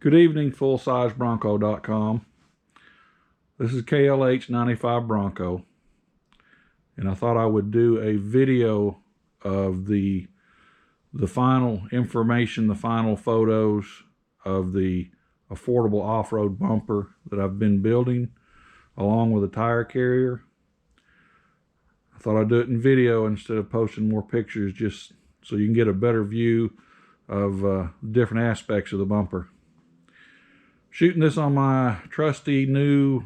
Good evening, FullSizeBronco.com. This is KLH 95 Bronco, and I thought I would do a video of the final information, the final photos of the affordable off-road bumper that I've been building along with a tire carrier. I thought I'd do it in video instead of posting more pictures, just so you can get a better view of different aspects of the bumper. Shooting this on my trusty new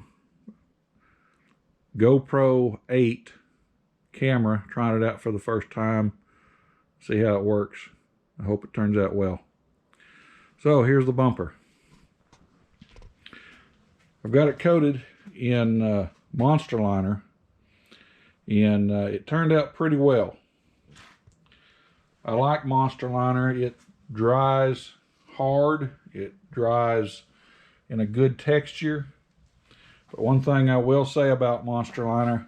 GoPro 8 camera, trying it out for the first time, see how it works. I hope it turns out well. So here's the bumper. I've got it coated in Monster Liner, and it turned out pretty well. I like Monster Liner. It dries hard, it dries in a good texture. But one thing I will say about Monster Liner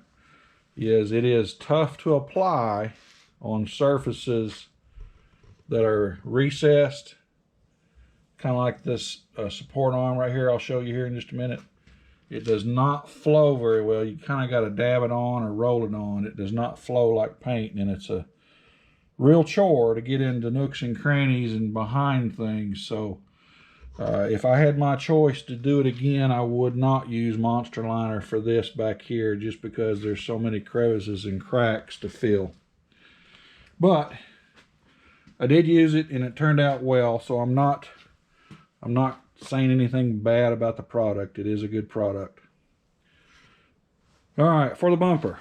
is it is tough to apply on surfaces that are recessed, kind of like this support arm right here. I'll show you here in just a minute. It does not flow very well. You kind of got to dab it on or roll it on. It does not flow like paint, and it's a real chore to get into nooks and crannies and behind things. So if I had my choice to do it again, I would not use Monster Liner for this back here, just because there's so many crevices and cracks to fill. But I did use it and it turned out well, so I'm not saying anything bad about the product. It is a good product. All right, for the bumper,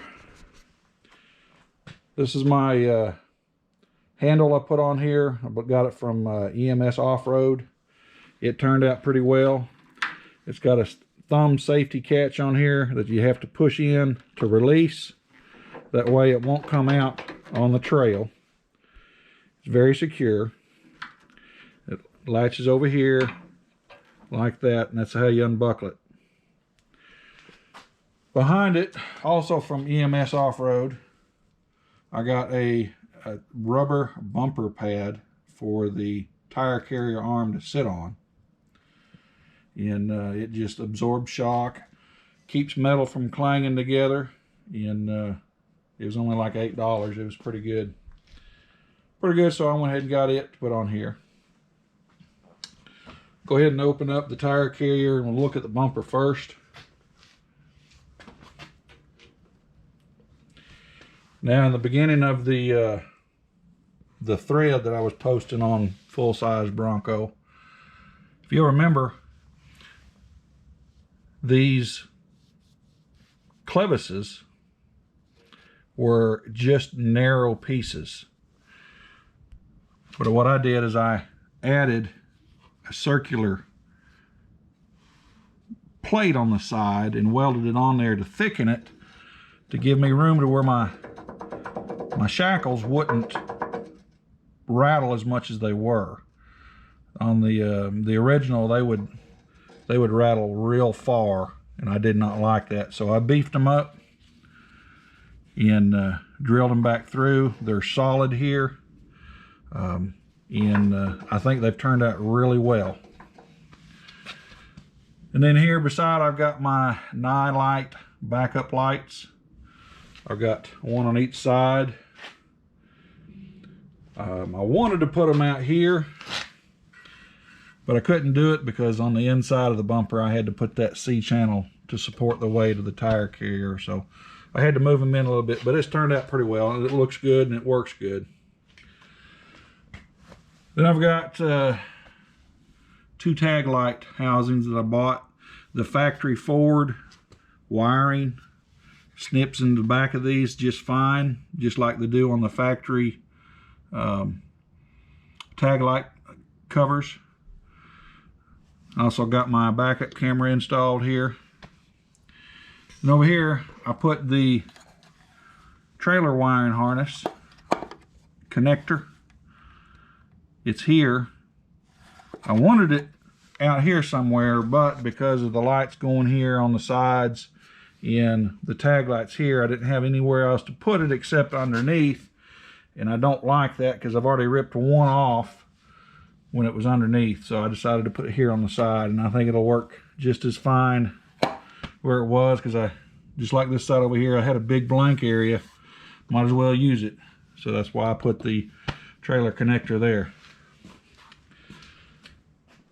this is my handle I put on here. I got it from EMS Off-Road. It turned out pretty well. It's got a thumb safety catch on here that you have to push in to release. That way it won't come out on the trail. It's very secure. It latches over here like that, and that's how you unbuckle it. Behind it, also from EMS Off-Road, I got a rubber bumper pad for the tire carrier arm to sit on. And it just absorbs shock, keeps metal from clanging together, and it was only like $8. It was pretty good. So I went ahead and got it to put on here. Go ahead and open up the tire carrier and we'll look at the bumper first. Now, in the beginning of the thread that I was posting on Full Size Bronco, if you'll remember, these clevises were just narrow pieces. But what I did is I added a circular plate on the side and welded it on there to thicken it, to give me room to where my shackles wouldn't rattle as much as they were. On the original, they would rattle real far, and I did not like that. So I beefed them up and drilled them back through. They're solid here, and I think they've turned out really well. And then here beside, I've got my Nightlight backup lights. I've got one on each side. I wanted to put them out here, but I couldn't do it because on the inside of the bumper I had to put that C-channel to support the weight of the tire carrier, so I had to move them in a little bit. But it's turned out pretty well, and it looks good and it works good. Then I've got two tag light housings that I bought. The factory Ford wiring snips in the back of these just fine, just like they do on the factory tag light covers. I also got my backup camera installed here. And over here, I put the trailer wiring harness connector. It's here. I wanted it out here somewhere, but because of the lights going here on the sides and the tag lights here, I didn't have anywhere else to put it except underneath. And I don't like that because I've already ripped one off when it was underneath. So I decided to put it here on the side, and I think it'll work just as fine where it was, because I just like this side over here, I had a big blank area, might as well use it. So that's why I put the trailer connector there.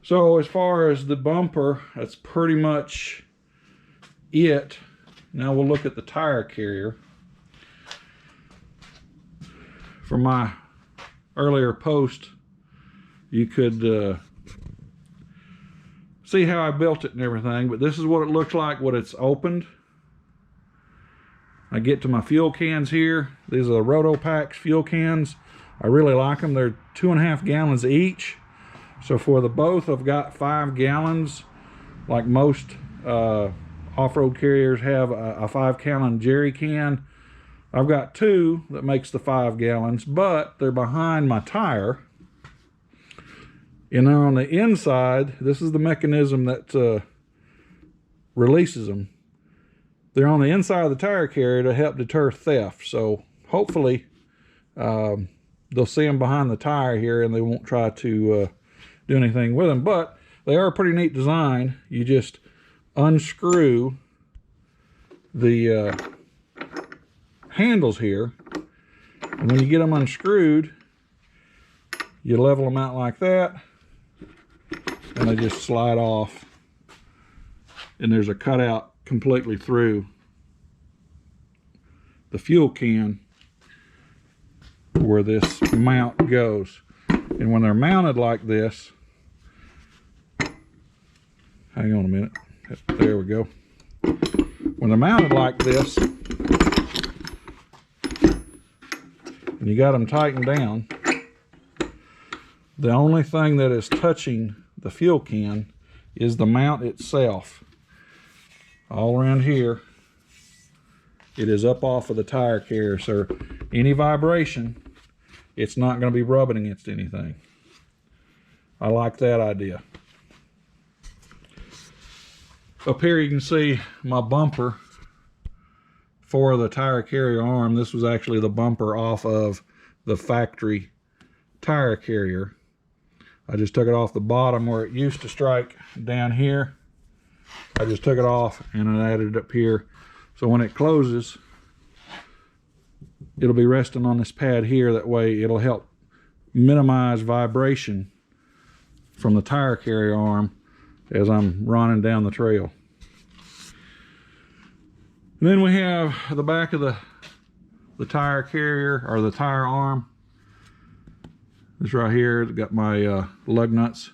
So as far as the bumper, that's pretty much it. Now we'll look at the tire carrier. From my earlier post, you could see how I built it and everything, but this is what it looks like when it's opened. I get to my fuel cans here. These are the Rotopax fuel cans. I really like them. They're 2.5 gallons each. So for the both, I've got 5 gallons. Like most off-road carriers have a 5-gallon jerry can. I've got 2 that makes the 5 gallons, but they're behind my tire. And on the inside, this is the mechanism that releases them. They're on the inside of the tire carrier to help deter theft. So hopefully they'll see them behind the tire here and they won't try to do anything with them. But they are a pretty neat design. You just unscrew the handles here, and when you get them unscrewed, you level them out like that, and they just slide off, and there's a cutout completely through the fuel can where this mount goes. And when they're mounted like this, hang on a minute, there we go. When they're mounted like this, and you got them tightened down, the only thing that is touching the fuel can is the mount itself. All around here, it is up off of the tire carrier, so any vibration, it's not going to be rubbing against anything. I like that idea. Up here you can see my bumper for the tire carrier arm. This was actually the bumper off of the factory tire carrier. I just took it off the bottom where it used to strike down here. I just took it off and I added it up here. So when it closes, it'll be resting on this pad here. That way it'll help minimize vibration from the tire carrier arm as I'm running down the trail. And then we have the back of the tire carrier, or the tire arm. This right here, it's got my lug nuts,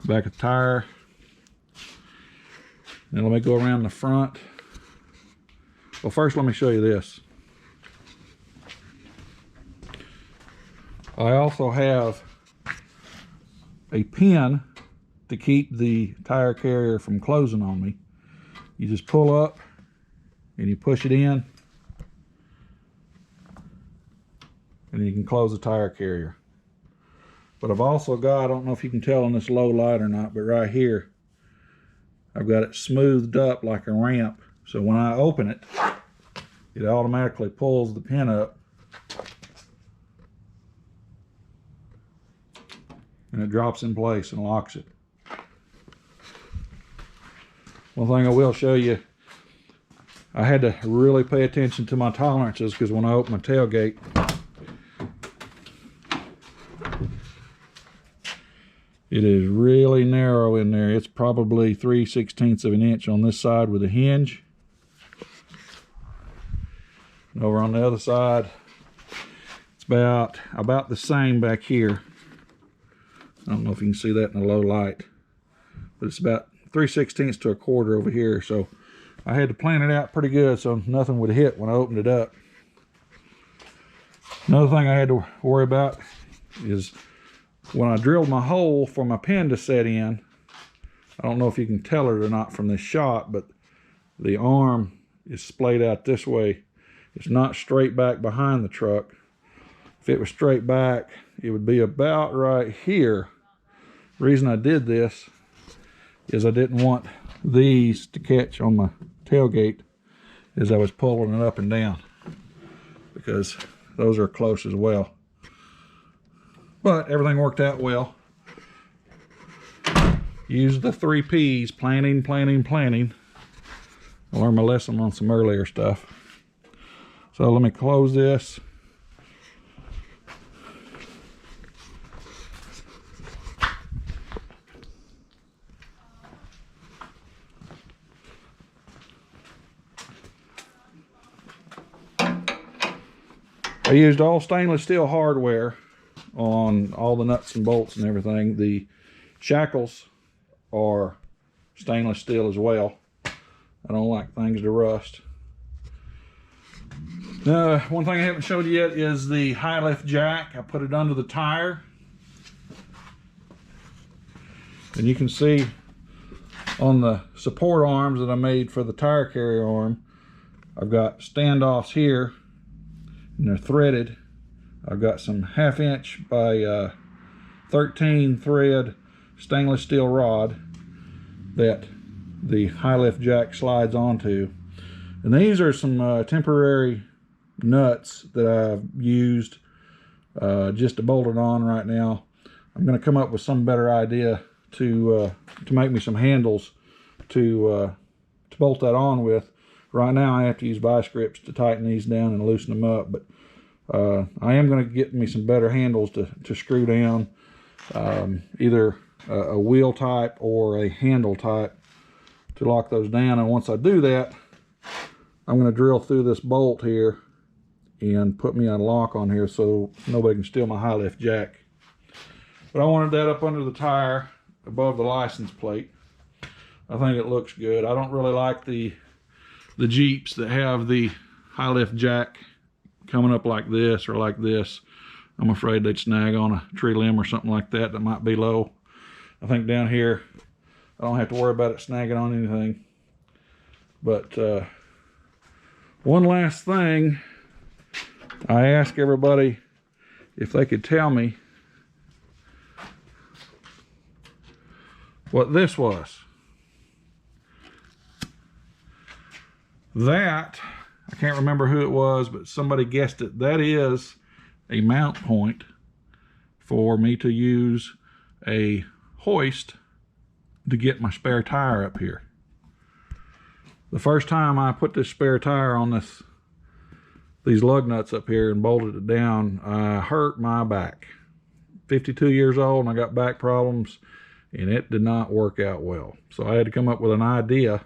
back of the tire. Then let me go around the front. Well, first let me show you this. I also have a pin to keep the tire carrier from closing on me. You just pull up and you push it in, and you can close the tire carrier. But I've also got, I don't know if you can tell in this low light or not, but right here I've got it smoothed up like a ramp, so when I open it, it automatically pulls the pin up and it drops in place and locks it. One thing I will show you, I had to really pay attention to my tolerances, because when I open my tailgate, it is really narrow in there. It's probably 3/16 of an inch on this side with a hinge. And over on the other side, it's about the same back here. I don't know if you can see that in a low light, but it's about 3/16 to a quarter over here. So I had to plan it out pretty good so nothing would hit when I opened it up. Another thing I had to worry about is when I drilled my hole for my pin to set in, I don't know if you can tell it or not from this shot, but the arm is splayed out this way. It's not straight back behind the truck. If it was straight back, it would be about right here. The reason I did this is I didn't want these to catch on my tailgate as I was pulling it up and down, because those are close as well. But everything worked out well. use the 3 P's: planning, planning, planning. I learned my lesson on some earlier stuff. So let me close this. I used all stainless steel hardware on all the nuts and bolts and everything. The shackles are stainless steel as well. I don't like things to rust. One thing I haven't showed you yet is the high lift jack. I put it under the tire. And you can see on the support arms that I made for the tire carrier arm, I've got standoffs here, and they're threaded. I've got some 1/2 inch by 13 thread stainless steel rod that the high lift jack slides onto. And these are some temporary nuts that I've used just to bolt it on right now. I'm going to come up with some better idea to make me some handles to bolt that on with. Right now I have to use vice grips to tighten these down and loosen them up, but I am going to get me some better handles to screw down, either a wheel type or a handle type to lock those down. And once I do that, I'm going to drill through this bolt here and put me a lock on here so nobody can steal my high lift jack. But I wanted that up under the tire above the license plate. I think it looks good. I don't really like the Jeeps that have the high lift jack coming up like this or like this. I'm afraid they'd snag on a tree limb or something like that that might be low. I think down here I don't have to worry about it snagging on anything. But one last thing, I asked everybody if they could tell me what this was. That, I can't remember who it was, but somebody guessed it. That is a mount point for me to use a hoist to get my spare tire up here. The first time I put this spare tire on these lug nuts up here and bolted it down, I hurt my back. 52 years old and I got back problems, and it did not work out well. So I had to come up with an idea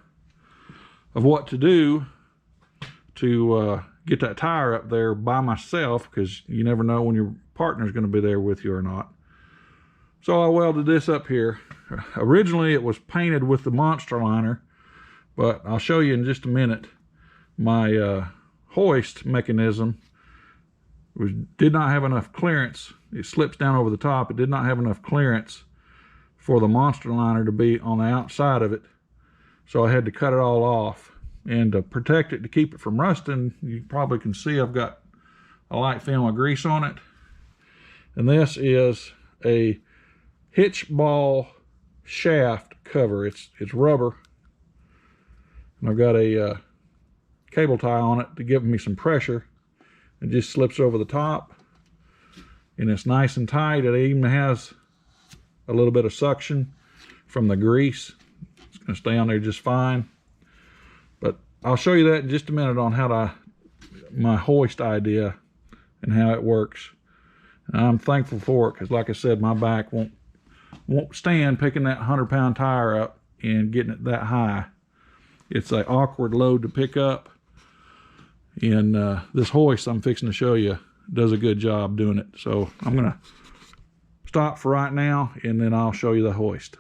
of what to do to get that tire up there by myself, because you never know when your partner's going to be there with you or not. So I welded this up here. Originally it was painted with the Monster Liner, but I'll show you in just a minute. My hoist mechanism did not have enough clearance. It slips down over the top. It did not have enough clearance for the Monster Liner to be on the outside of it. So I had to cut it all off. And to protect it, to keep it from rusting, you probably can see I've got a light film of grease on it. And this is a hitch ball shaft cover. It's rubber. And I've got a cable tie on it to give me some pressure. It just slips over the top. And it's nice and tight. It even has a little bit of suction from the grease. It's going to stay on there just fine. But I'll show you that in just a minute on my hoist idea and how it works. And I'm thankful for it, because like I said, my back won't stand picking that 100-pound tire up and getting it that high. It's an awkward load to pick up. And this hoist I'm fixing to show you does a good job doing it. So I'm going to stop for right now, and then I'll show you the hoist.